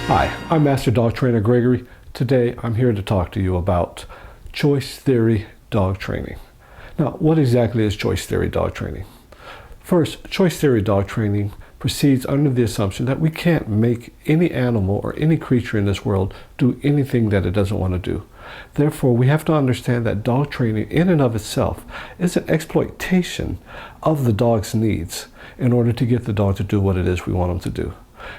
Hi, I'm Master Dog Trainer Gregory. Today I'm here to talk to you about choice theory dog training. Now, what exactly is choice theory dog training? First, choice theory dog training proceeds under the assumption that we can't make any animal or any creature in this world do anything that it doesn't want to do. Therefore, we have to understand that dog training in and of itself is an exploitation of the dog's needs in order to get the dog to do what it is we want them to do.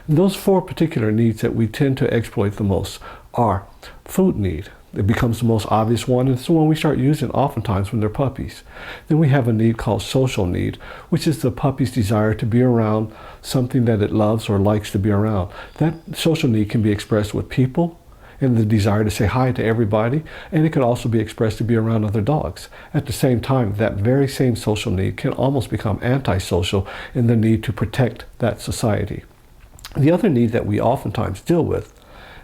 And those four particular needs that we tend to exploit the most are food need. It becomes the most obvious one, and it's the one we start using oftentimes when they're puppies. Then we have a need called social need, which is the puppy's desire to be around something that it loves or likes to be around. That social need can be expressed with people and the desire to say hi to everybody, and it can also be expressed to be around other dogs. At the same time, that very same social need can almost become antisocial in the need to protect that society. The other need that we oftentimes deal with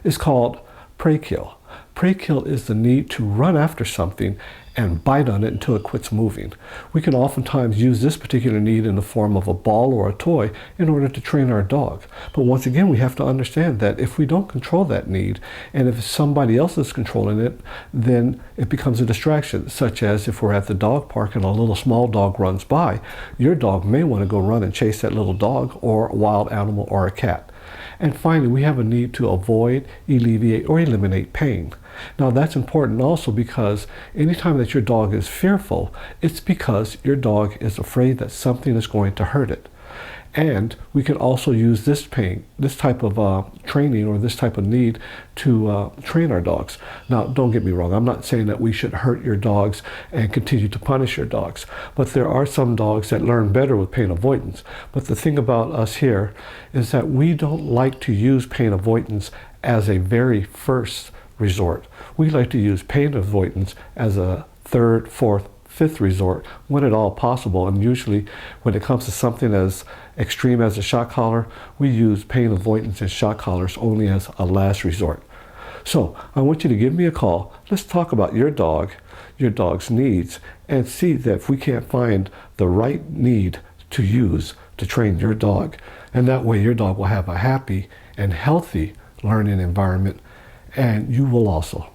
is called prey kill. Prey kill is the need to run after something and bite on it until it quits moving. We can oftentimes use this particular need in the form of a ball or a toy in order to train our dog. But once again, we have to understand that if we don't control that need, and if somebody else is controlling it, then it becomes a distraction, such as if we're at the dog park and a little small dog runs by, your dog may want to go run and chase that little dog or a wild animal or a cat. And finally, we have a need to avoid, alleviate, or eliminate pain. Now that's important also because anytime that your dog is fearful, it's because your dog is afraid that something is going to hurt it. And we can also use this type of training or this type of need to train our dogs. Now, don't get me wrong. I'm not saying that we should hurt your dogs and continue to punish your dogs. But there are some dogs that learn better with pain avoidance. But the thing about us here is that we don't like to use pain avoidance as a very first resort. We like to use pain avoidance as a third, fourth, fifth resort when at all possible. And usually when it comes to something as extreme as a shock collar, we use pain avoidance and shock collars only as a last resort. So I want you to give me a call. Let's talk about your dog, your dog's needs, and see that if we can't find the right need to use to train your dog. And that way your dog will have a happy and healthy learning environment, and you will also.